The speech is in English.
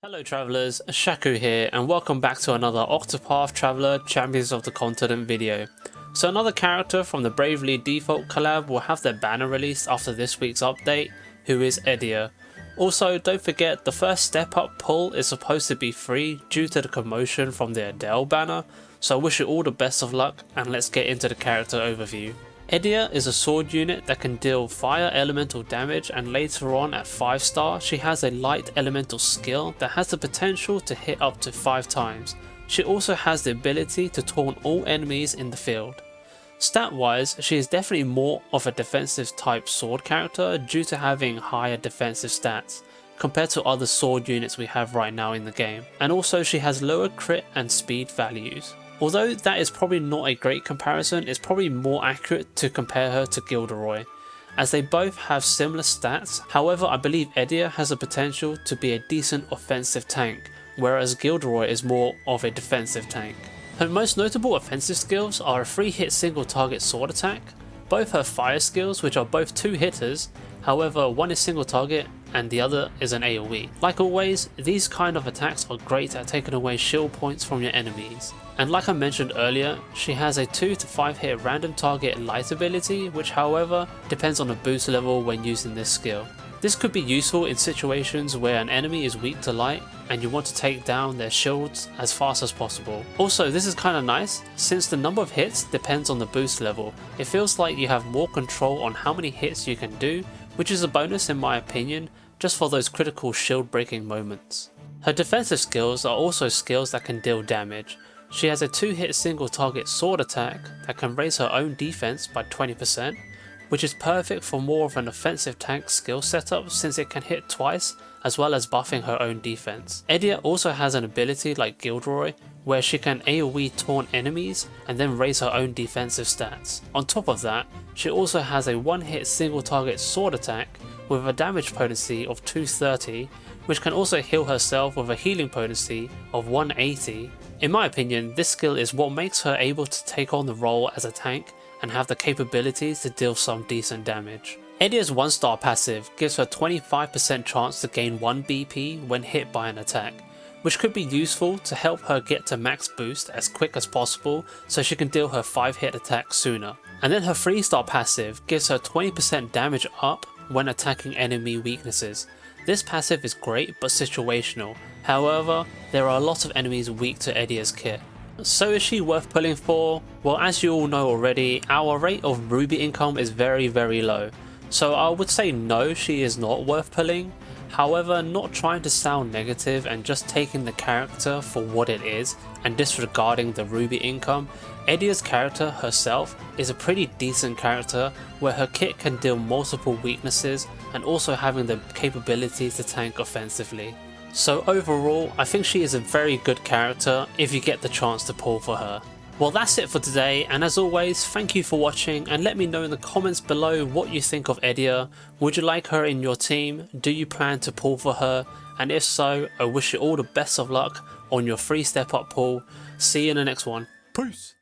Hello travellers, Shaku here and welcome back to another Octopath Traveler Champions of the Continent video. So another character from the Bravely Default collab will have their banner released after this week's update, who is Edea. Also, don't forget the first step up pull is supposed to be free due to the commotion from the Edea banner, so I wish you all the best of luck and let's get into the character overview. Edea is a sword unit that can deal fire elemental damage, and later on at 5 star she has a light elemental skill that has the potential to hit up to 5 times. She also has the ability to taunt all enemies in the field. Stat wise, she is definitely more of a defensive type sword character due to having higher defensive stats compared to other sword units we have right now in the game, and also she has lower crit and speed values. Although that is probably not a great comparison, it's probably more accurate to compare her to Gilderoy, as they both have similar stats. However, I believe Edea has the potential to be a decent offensive tank, whereas Gilderoy is more of a defensive tank. Her most notable offensive skills are a 3-hit single target sword attack, both her fire skills which are both 2 hitters, however one is single target and the other is an AoE. Like always, these kind of attacks are great at taking away shield points from your enemies. And like I mentioned earlier, she has a 2 to 5 hit random target light ability, which however depends on the boost level when using this skill. This could be useful in situations where an enemy is weak to light and you want to take down their shields as fast as possible. Also, this is kinda nice, since the number of hits depends on the boost level. It feels like you have more control on how many hits you can do, which is a bonus in my opinion, just for those critical shield breaking moments. Her defensive skills are also skills that can deal damage. She has a 2-hit single target sword attack that can raise her own defense by 20%, which is perfect for more of an offensive tank skill setup since it can hit twice as well as buffing her own defense. Edea also has an ability like Gilderoy where she can AoE taunt enemies and then raise her own defensive stats. On top of that, she also has a 1-hit single target sword attack with a damage potency of 230, which can also heal herself with a healing potency of 180. In my opinion, this skill is what makes her able to take on the role as a tank and have the capabilities to deal some decent damage. Edea's 1-star passive gives her 25% chance to gain 1 BP when hit by an attack, which could be useful to help her get to max boost as quick as possible so she can deal her 5-hit attack sooner. And then her 3-star passive gives her 20% damage up when attacking enemy weaknesses. This passive is great but situational, however there are a lot of enemies weak to Edea's kit. So is she worth pulling for? Well, as you all know already, our rate of ruby income is very low, so I would say no, she is not worth pulling. However, not trying to sound negative and just taking the character for what it is and disregarding the ruby income, Edea's character herself is a pretty decent character where her kit can deal multiple weaknesses and also having the capability to tank offensively. So overall, I think she is a very good character if you get the chance to pull for her. Well, that's it for today, and as always, thank you for watching and let me know in the comments below what you think of Edea. Would you like her in your team? Do you plan to pull for her? And if so, I wish you all the best of luck on your free step up pull. See you in the next one. Peace!